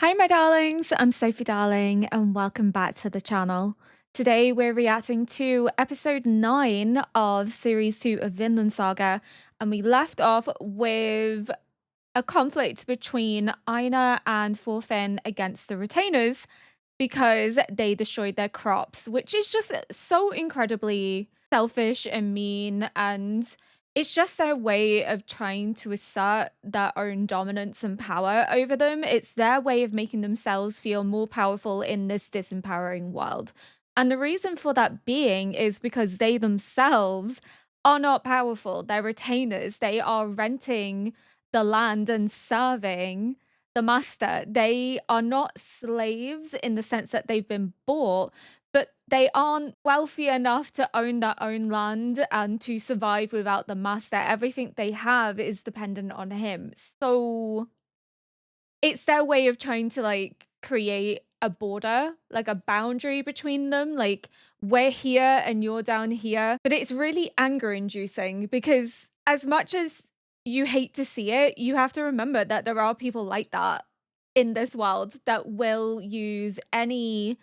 Hi, my darlings. I'm Sophie Darling, and welcome back to the channel. Today, we're reacting to episode 9 of series 2 of Vinland Saga, and we left off with a conflict between Einar and Thorfinn against the retainers because they destroyed their crops, which is just so incredibly selfish and mean, and it's just their way of trying to assert their own dominance and power over them. It's their way of making themselves feel more powerful in this disempowering world. And the reason for that being is because they themselves are not powerful. They're retainers. They are renting the land and serving the master. They are not slaves in the sense that they've been bought, but they aren't wealthy enough to own their own land and to survive without the master. Everything they have is dependent on him. So it's their way of trying to create a border, like a boundary between them. Like, we're here and you're down here. But it's really anger inducing because as much as you hate to see it, you have to remember that there are people like that in this world that will use any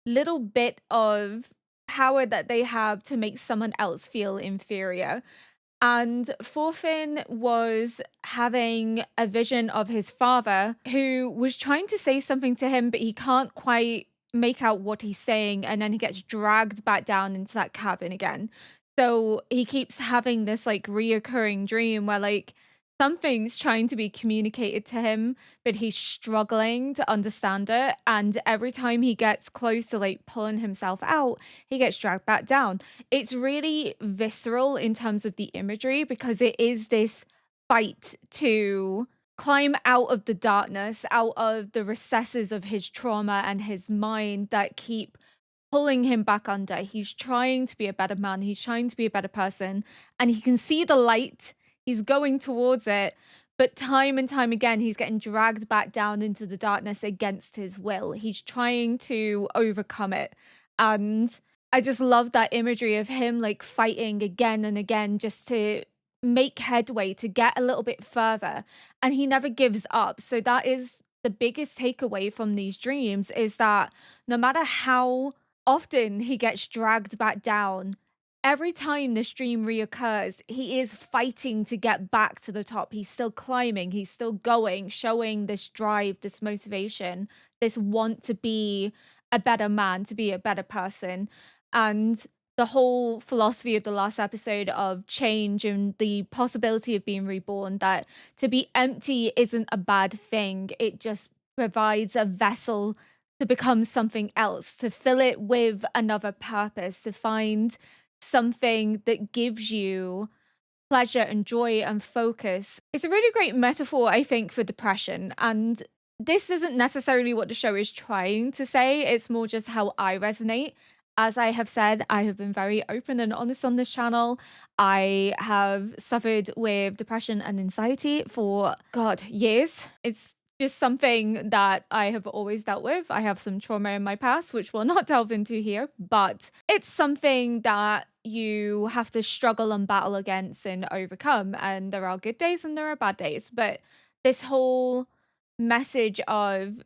little bit of power that they have to make someone else feel inferior. And Thorfinn was having a vision of his father who was trying to say something to him, but he can't quite make out what he's saying. And then he gets dragged back down into that cabin again. So he keeps having this reoccurring dream where something's trying to be communicated to him, but he's struggling to understand it. And every time he gets close to pulling himself out, he gets dragged back down. It's really visceral in terms of the imagery because it is this fight to climb out of the darkness, out of the recesses of his trauma and his mind that keep pulling him back under. He's trying to be a better man. He's trying to be a better person, and he can see the light. He's going towards it, but time and time again, he's getting dragged back down into the darkness against his will. He's trying to overcome it. And I just love that imagery of him fighting again and again just to make headway, to get a little bit further. And he never gives up. So that is the biggest takeaway from these dreams, is that no matter how often he gets dragged back down, every time this dream reoccurs, he is fighting to get back to the top. He's still climbing, he's still going, showing this drive, this motivation, this want to be a better man, to be a better person. And the whole philosophy of the last episode of change and the possibility of being reborn, that to be empty isn't a bad thing. It just provides a vessel to become something else, to fill it with another purpose, to find something that gives you pleasure and joy and focus. It's a really great metaphor, I think, for depression. And this isn't necessarily what the show is trying to say, it's more just how I resonate. As I have said, I have been very open and honest on this channel. I have suffered with depression and anxiety for, God, years. It's just something that I have always dealt with. I have some trauma in my past, which we'll not delve into here, but it's something that you have to struggle and battle against and overcome. And there are good days and there are bad days. But this whole message of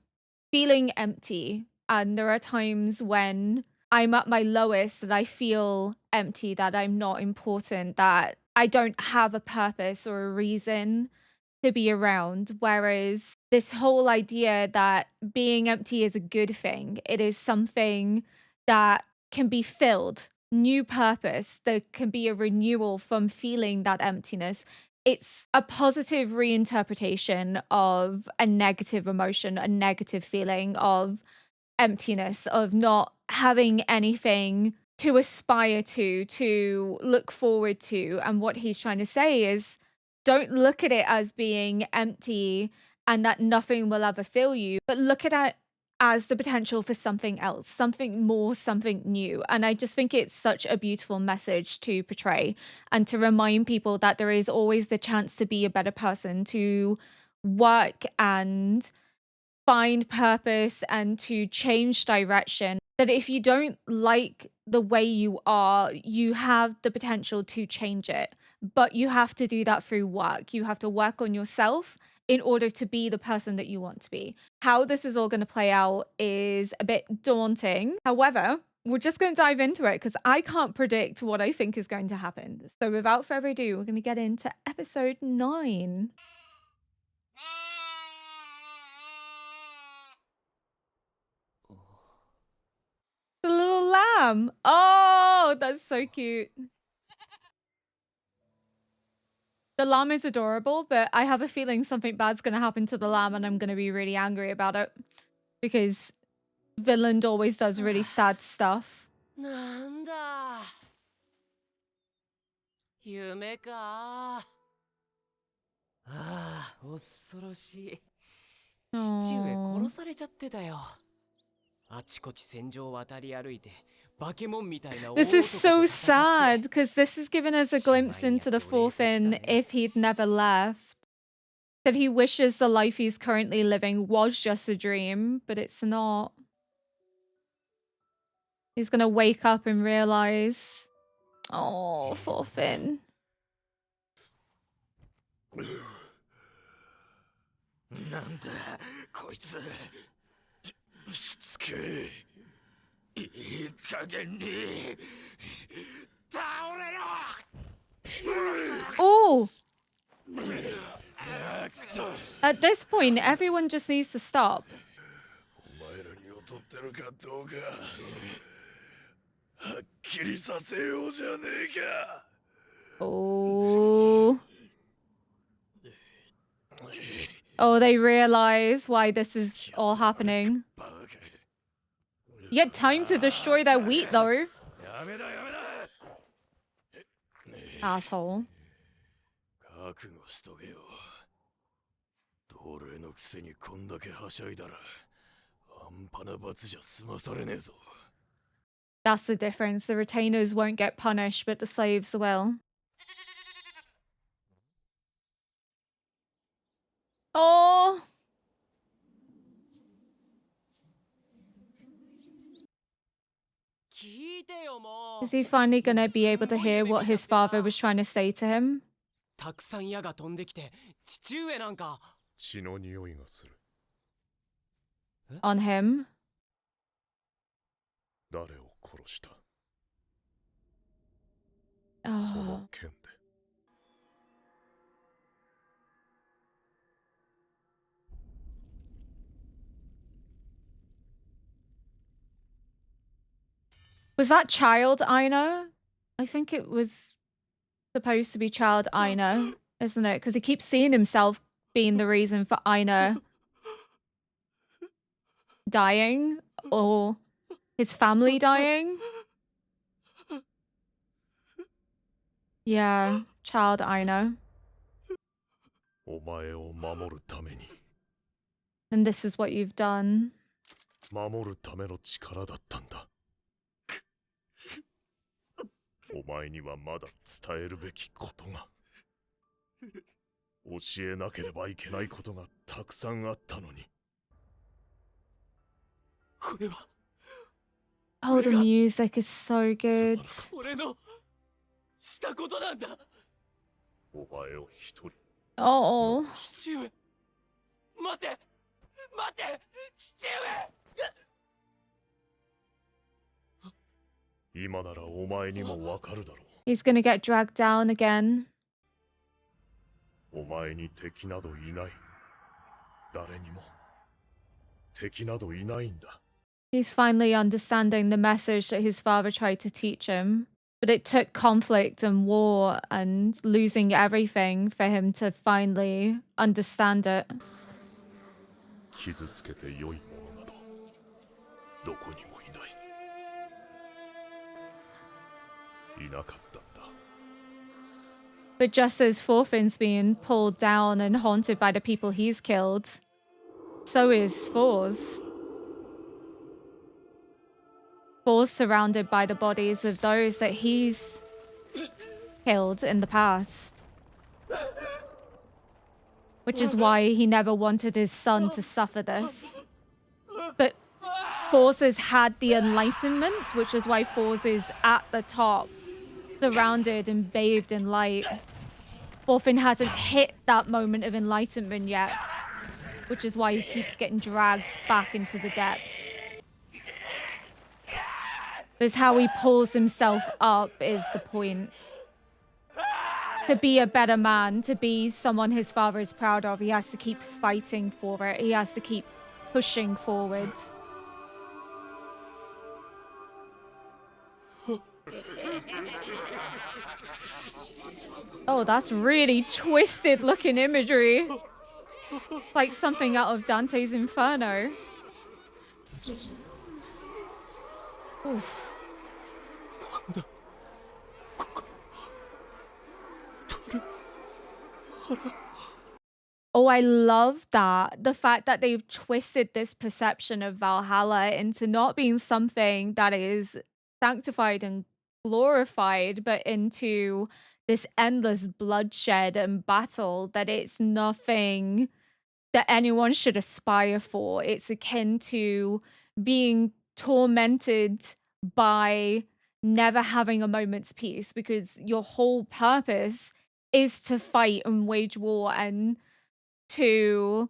feeling empty, and there are times when I'm at my lowest that I feel empty, that I'm not important, that I don't have a purpose or a reason to be around. Whereas this whole idea that being empty is a good thing, it is something that can be filled, new purpose, there can be a renewal from feeling that emptiness. It's a positive reinterpretation of a negative emotion, a negative feeling of emptiness, of not having anything to aspire to look forward to. And what he's trying to say is, don't look at it as being empty and that nothing will ever fill you, but look at it as the potential for something else, something more, something new. And I just think it's such a beautiful message to portray and to remind people that there is always the chance to be a better person, to work and find purpose and to change direction. That if you don't like the way you are, you have the potential to change it, but you have to do that through work. You have to work on yourself in order to be the person that you want to be. How this is all going to play out is a bit daunting. However, we're just going to dive into it because I can't predict what I think is going to happen. So without further ado, we're going to get into episode 9. The little lamb. Oh, that's so cute. The lamb is adorable, but I have a feeling something bad's going to happen to the lamb and I'm going to be really angry about it. Because Vinland always does really sad stuff. なんだ夢かああ恐ろしい父上殺されちゃってたよあちこち戦場を渡り歩いてバケモンみたいな This is so sad because this has given us a glimpse into the Thorfinn if he'd never left. That he wishes the life he's currently living was just a dream, but it's not. He's gonna wake up and realize, oh, Thorfinn. なんだこいつしつけいい加減に倒れろ Oh! At this point, everyone just needs to stop. お前らに劣ってるかどうかはっきりさせようじゃねえか Oh. Oh, they realize why this is all happening. You had time to destroy their wheat, though. Asshole. 覚悟しとけよ奴隷のくせにこんだけはしゃいだら半端な罰じゃ済まされねえぞ That's the difference. The retainers won't get punished, but the slaves will. Oh! Is he finally gonna be able to hear what his father was trying to say to him? たくさん矢が飛んできて父上なんか血の匂いがする On him? 誰を殺した Oh. その剣で Was that child Aina? I think it was supposed to be child Aina, isn't it? Because he keeps seeing himself being the reason for Aina dying or his family dying. Yeah, child Aina. お前を守るために And this is what you've done. 守るための力だったんだお前にはまだ伝えるべきことが教えなければいけないことがたくさんあったのにこれは Oh, the music is so good. 俺のしたことなんだお前を一人 Oh. 父上待て待て父上今ならお前にもわかるだろ He's gonna get dragged down again. うお前に敵などいない誰にも敵などいないんだ He's finally understanding the message that his father tried to teach him. But it took conflict and war and losing everything for him to finally understand it. 傷つけて良いものなどどこにもいないいなかったんだ But just as Thorfinn's being pulled down and haunted by the people he's killed, so is Thor's. Thor's surrounded by the bodies of those that he's killed in the past. Which is why he never wanted his son to suffer this. But Thor's has had the enlightenment, which is why Thor's is at the top, surrounded and bathed in light. Thorfinn hasn't hit that moment of enlightenment yet, which is why he keeps getting dragged back into the depths. Because how he pulls himself up is the point. To be a better man, to be someone his father is proud of, he has to keep fighting for it. He has to keep pushing forward. Oh, that's really twisted looking imagery. Like something out of Dante's Inferno. Oof. Oh, I love that. The fact that they've twisted this perception of Valhalla into not being something that is sanctified and glorified, but into this endless bloodshed and battle, that it's nothing that anyone should aspire for. It's akin to being tormented by never having a moment's peace, because your whole purpose is to fight and wage war and to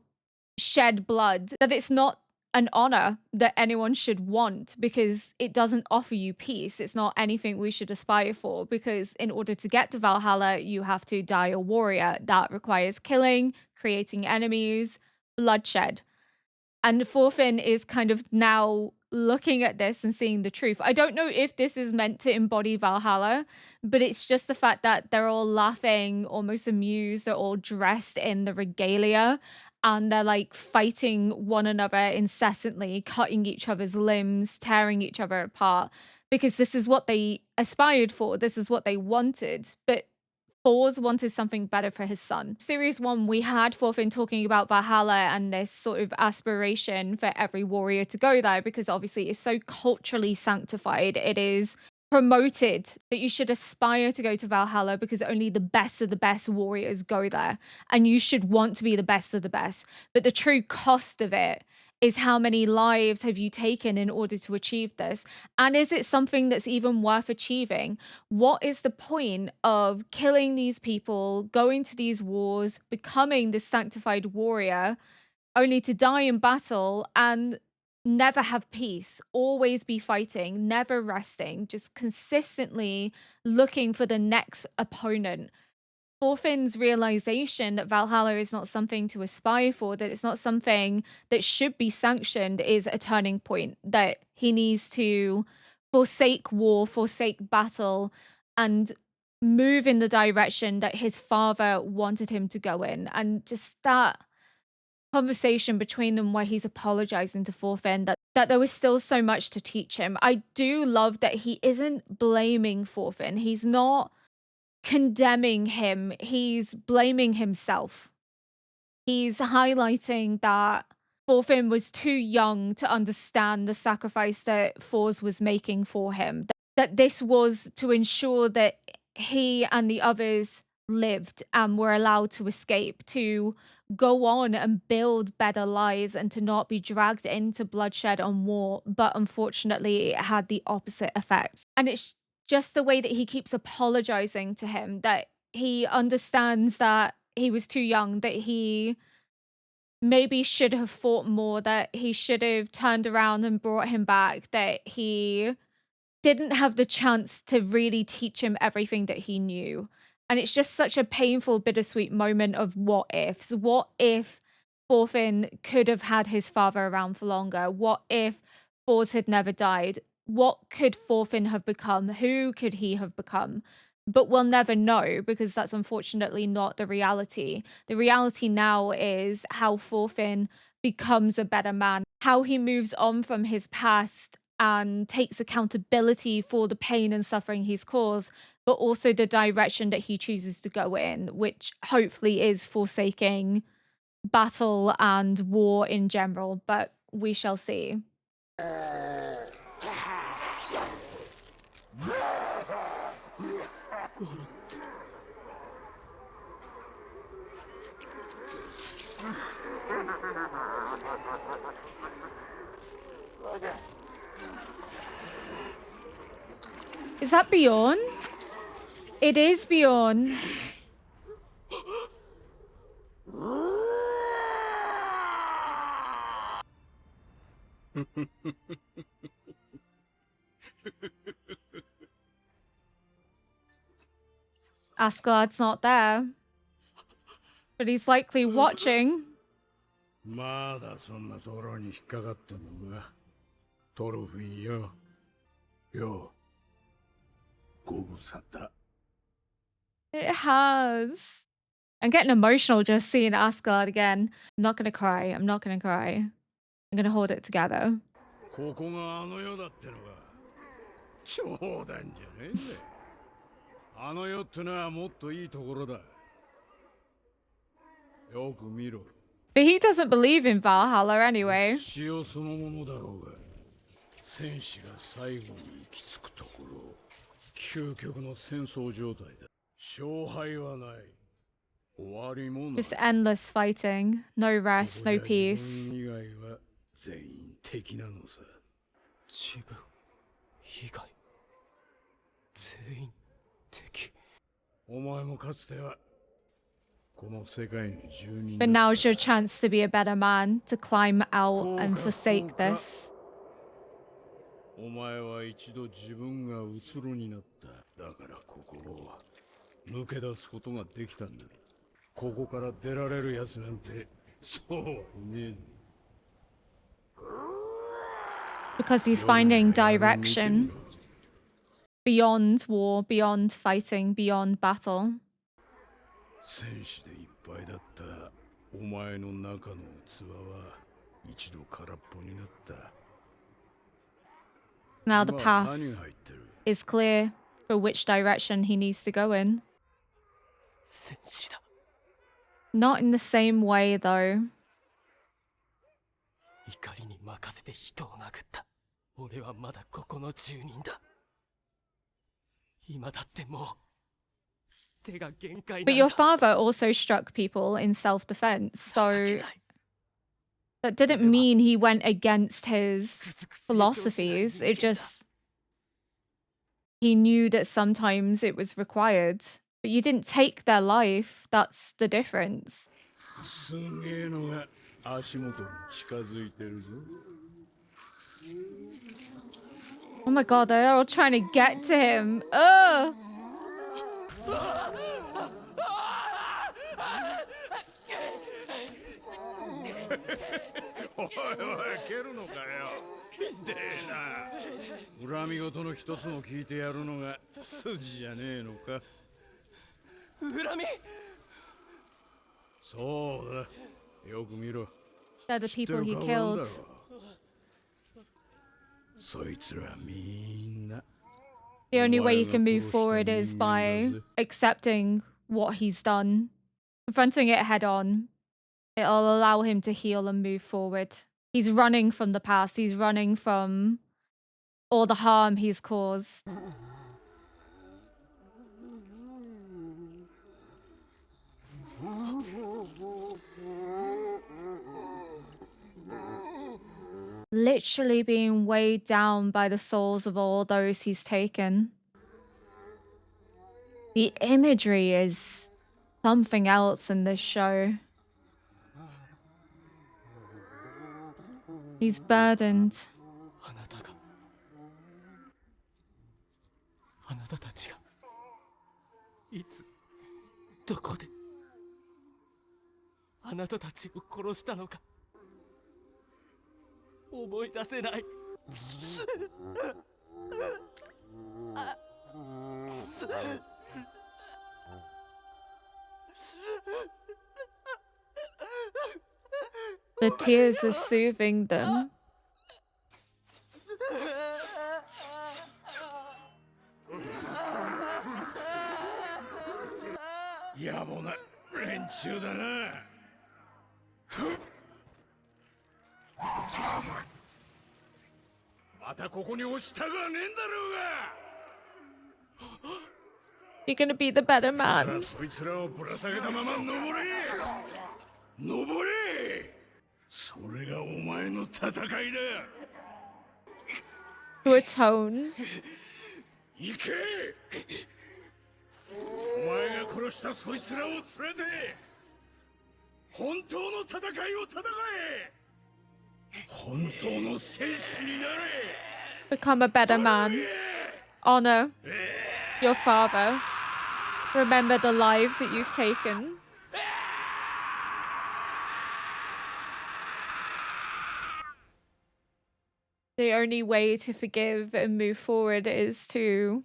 shed blood, that it's not an honor that anyone should want, because it doesn't offer you peace. It's not anything we should aspire for, because in order to get to Valhalla, you have to die a warrior. That requires killing, creating enemies, bloodshed. And Thorfinn is kind of now looking at this and seeing the truth. I don't know if this is meant to embody Valhalla, but it's just the fact that they're all laughing, almost amused, they're all dressed in the regalia, and they're like fighting one another incessantly, cutting each other's limbs, tearing each other apart, because this is what they aspired for, this is what they wanted. But Thor's wanted something better for his son. Series 1, we had Thorfinn talking about Valhalla and this sort of aspiration for every warrior to go there, because obviously it's so culturally sanctified. It is promoted that you should aspire to go to Valhalla because only the best of the best warriors go there, and you should want to be the best of the best. But the true cost of it is how many lives have you taken in order to achieve this? And is it something that's even worth achieving? What is the point of killing these people, going to these wars, becoming this sanctified warrior, only to die in battle and never have peace, always be fighting, never resting, just consistently looking for the next opponent? Thorfinn's realization that Valhalla is not something to aspire for, that it's not something that should be sanctioned, is a turning point, that he needs to forsake war, forsake battle, and move in the direction that his father wanted him to go in. And just that conversation between them where he's apologizing to Thorfinn, that there was still so much to teach him. I do love that he isn't blaming Thorfinn. He's not condemning him, he's blaming himself. He's highlighting that Thorfinn was too young to understand the sacrifice that Thors was making for him, that this was to ensure that he and the others lived and were allowed to escape, to go on and build better lives, and to not be dragged into bloodshed and war. But unfortunately, it had the opposite effect. And it's just the way that he keeps apologizing to him, that he understands that he was too young, that he maybe should have fought more, that he should have turned around and brought him back, that he didn't have the chance to really teach him everything that he knew. And it's just such a painful, bittersweet moment of what ifs. What if Thorfinn could have had his father around for longer? What if Thors had never died? What could Thorfinn have become? Who could he have become? But we'll never know, because that's unfortunately not the reality. The reality now is how Thorfinn becomes a better man, how he moves on from his past and takes accountability for the pain and suffering he's caused, but also the direction that he chooses to go in, which hopefully is forsaking battle and war in general, but we shall see. Is that Bjorn? It is Bjorn. Askeladd's not there, but he's likely watching. まだそんなところに引っかかってんのか、トロフィーよ。よ、ご無沙汰。It has. I'm getting emotional just seeing Askeladd again. I'm not gonna cry. I'm not gonna cry. I'm gonna hold it together. ここがあの世だってのか。冗談じゃねえぜ。あの世ってのはもっといいところだ。よく見ろ。But he doesn't believe in Valhalla anyway. 血をそのものだろうが、戦士が最後に行き着くところ、究極の戦争状態だ。勝敗はない。終わりもない。Just endless fighting. No rest, no ここじゃ peace. 自分以外は全員敵なのさ。自分以外全員敵。お前もかつてはこの世界の住人 But だ。 now's your chance to be a better man, to climb out and forsake this. お前は一度自分がうつろになった。だからここを抜け出すことができたんだ。ここから出られるやつなんてそうはいねえ。 Because he's finding direction beyond war, beyond fighting, beyond battle. 戦士でいっぱいだったお前の中の器は一度空っぽになった。 Now the 今 path 何が入ってる？ is clear for which direction he needs to go in. 戦士だ。 Not in the same way, though. 怒りに任せて人を殴った。俺はまだここの住人だ。今だってもう手が限界 But なん your だ。 father also struck people in self-defense, 情 so けない。 that didn't mean he went against his つくづく成長しない philosophies. 人 It 間だ。 just he knew that sometimes it was required. But you didn't take their life. That's the difference. すげえのが足元に近づいてるぞ。 Oh my god, they're all trying to get to him. Ugh! おいおい、蹴るのかよ。でな、恨み事の一つも聞いてやるのが筋じゃねえのか。恨み。そうだ、よく見ろ。 They're the 知って people る he 顔なんだ killed. ろ。そいつらみんな The only way you お前が can move 殺した forward is 人間 by だぜ。 accepting what he's done, confronting it head on. It'll allow him to heal and move forward. He's running from the past. He's running from all the harm he's caused. Literally being weighed down by the souls of all those he's taken. The imagery is something else in this show. He's burdened. あなたが、あなたたちがいつどこであなたたちを殺したのか思い出せない。 The tears are soothing them. 野暮な連中だな。またここに押したがねえんだろうが。 You're gonna be the better だから man. そいつらをぶら下げたまま登れ。登れ。それがお前の戦いだ。 To atone. 行け。お前が殺したそいつらを連れて本当の戦いを戦え。Become a better man. Honor your father. Remember the lives that you've taken. The only way to forgive and move forward is to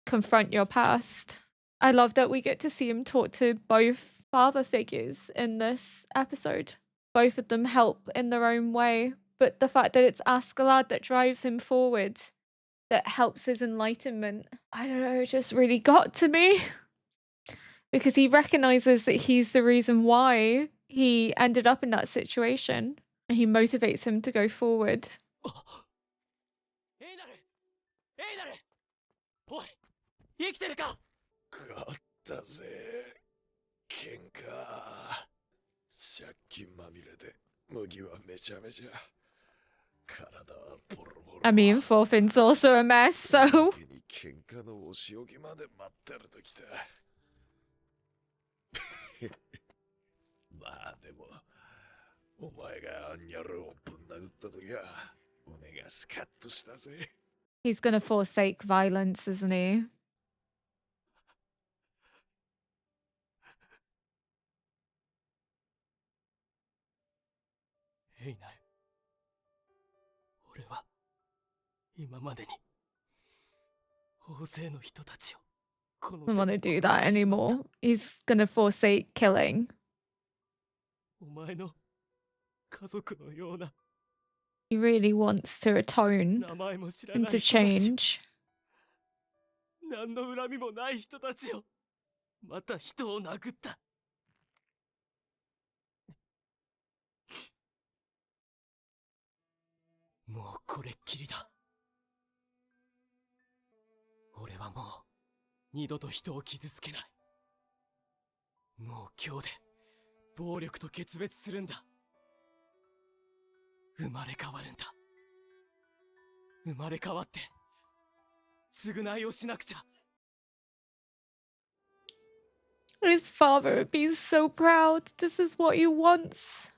confront your past. I love that we get to see him talk to both father figures in this episode. Both of them help in their own way, but the fact that it's Askeladd that drives him forward, that helps his enlightenment, I don't know, it just really got to me. Because he recognizes that he's the reason why he ended up in that situation. And he motivates him to go forward. エイナルおい生きてるか勝ったぜ喧嘩借金まみれで麦はめちゃめちゃ体はボロボロ I mean, Thorfinn's also a mess, so... 喧嘩のお仕置きまで待ってるときたまあでもお前がアンニャルをぶん殴ったときは胸がスカッとしたぜ He's gonna forsake violence, isn't he? エイナル俺は今までに大勢の人たちをこの Doesn't want to do that anymore. He's gonna forsake killing. お前の家族のような He really wants to atone 名前も知ら and ない to 人たち change. 何の恨みもない人たちをまた人を殴ったもうこれっきりだ俺はもう二度と人を傷つけないもう今日で暴力と決別するんだ生まれ変わるんだ生まれ変わって償いをしなくちゃ His father would be so proud. This is what he wants.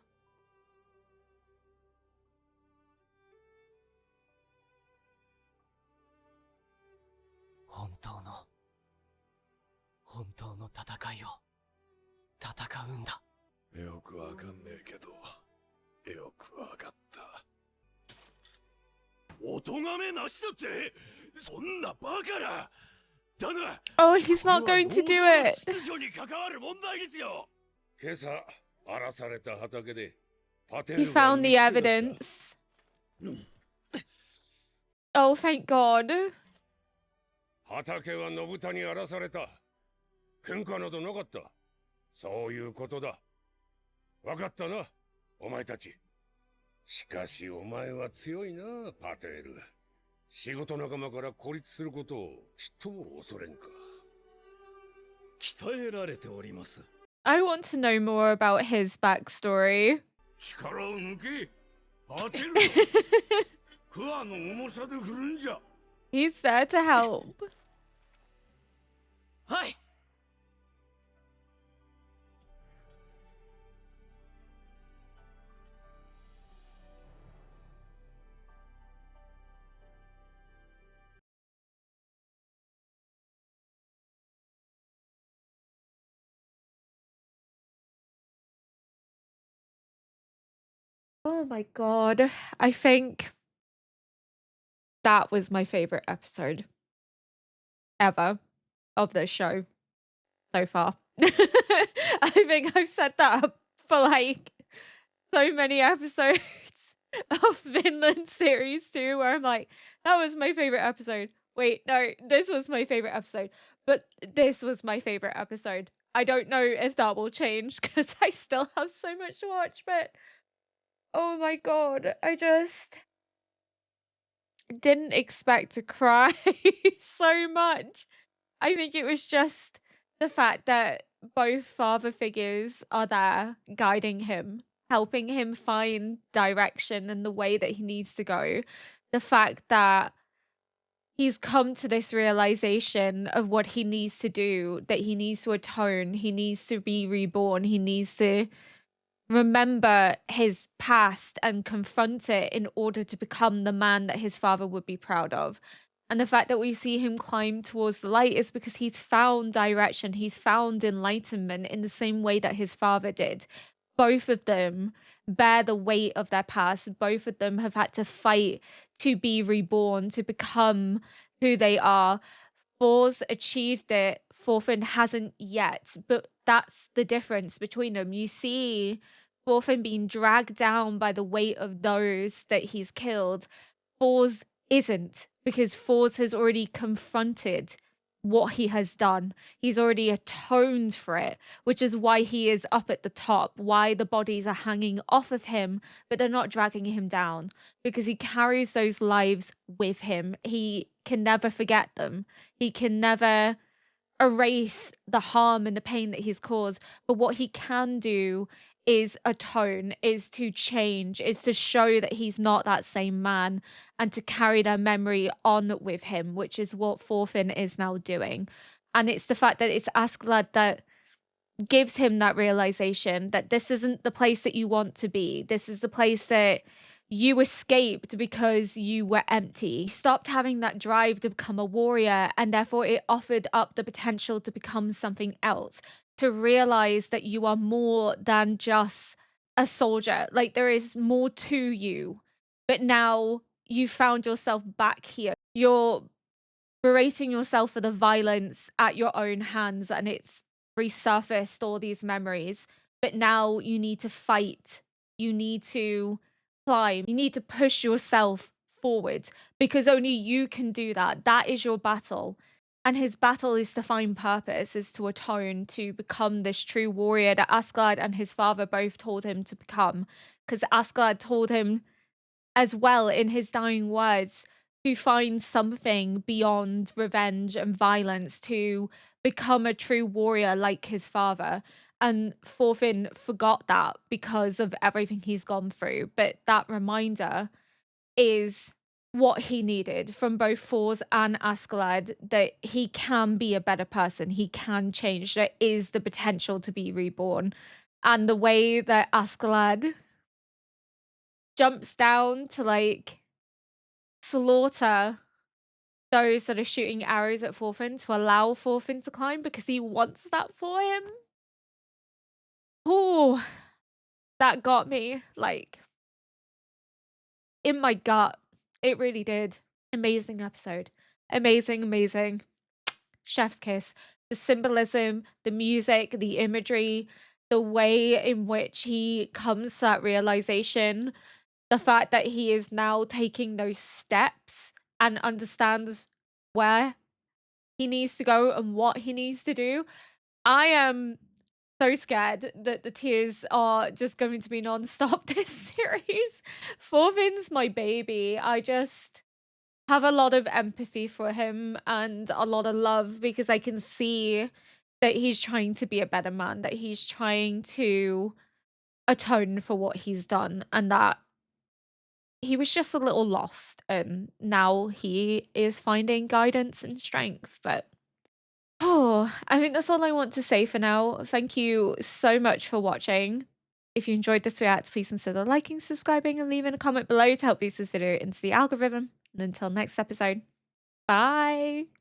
本当の戦いを戦うんだよくわかんねえけどよくわかったお咎めなしだってそんなバカなだが Oh, he's not going to do it. 秩序に関わる問題ですよ今朝荒らされた畑でパテ He ルが found the 見つけ出した evidence. Oh, thank God. 畑は信太に荒らされた喧嘩などなかったそういうことだわかったなお前たちしかしお前は強いなパテール仕事仲間から孤立することをちっとも恐れんか鍛えられております I want to know more about his backstory. 力を抜けパテルクワの重さで振るんじゃ He's there to help. はい Oh my God. I think that was my favorite episode ever of this show so far. I think I've said that for like so many episodes of Vinland series too, where I'm like, that was my favorite episode. Wait, no, this was my favorite episode, but this was my favorite episode. I don't know if that will change because I still have so much to watch, but oh my God, I just didn't expect to cry so much. I think it was just the fact that both father figures are there guiding him, helping him find direction and the way that he needs to go. The fact that he's come to this realization of what he needs to do, that he needs to atone, he needs to be reborn, he needs to remember his past and confront it in order to become the man that his father would be proud of. And the fact that we see him climb towards the light is because he's found direction, he's found enlightenment in the same way that his father did. Both of them bear the weight of their past. Both of them have had to fight to be reborn, to become who they are. Thor's achieved it, Thorfinn hasn't yet, but that's the difference between them. You see Thorfinn being dragged down by the weight of those that he's killed. Thor's isn't, because Thor's has already confronted what he has done. He's already atoned for it, which is why he is up at the top, why the bodies are hanging off of him, but they're not dragging him down, because he carries those lives with him. He can never forget them. He can never erase the harm and the pain that he's caused. But what he can do is atone, is to change, is to show that he's not that same man and to carry their memory on with him, which is what Thorfinn is now doing. And it's the fact that it's Askeladd that gives him that realization that this isn't the place that you want to be. This is the place that you escaped because you were empty. You stopped having that drive to become a warrior, and therefore it offered up the potential to become something else, to realize that you are more than just a soldier. Like, there is more to you. But now you found yourself back here. You're berating yourself for the violence at your own hands, and it's resurfaced all these memories. But now you need to fight. You need to climb. You need to push yourself forward, because only you can do that. That is your battle. And his battle is to find purpose, is to atone, to become this true warrior that Askeladd and his father both told him to become. Because Askeladd told him as well in his dying words to find something beyond revenge and violence, to become a true warrior like his father. And Thorfinn forgot that because of everything he's gone through. But that reminder is what he needed from both Thor's and Askeladd, that he can be a better person. He can change. There is the potential to be reborn. And the way that Askeladd jumps down to like slaughter those that are shooting arrows at Thorfinn, to allow Thorfinn to climb because he wants that for him. Oh, that got me, like, in my gut. It really did. Amazing episode. Amazing, amazing. Chef's kiss. The symbolism, the music, the imagery, the way in which he comes to that realization, the fact that he is now taking those steps and understands where he needs to go and what he needs to do. I am so scared that the tears are just going to be non-stop this series. Thorfinn's my baby. I just have a lot of empathy for him and a lot of love, because I can see that he's trying to be a better man, that he's trying to atone for what he's done, and that he was just a little lost, and now he is finding guidance and strength. But oh, I think that's all I want to say for now. Thank you so much for watching. If you enjoyed this react, please consider liking, subscribing, and leaving a comment below to help boost this video into the algorithm. And until next episode, bye!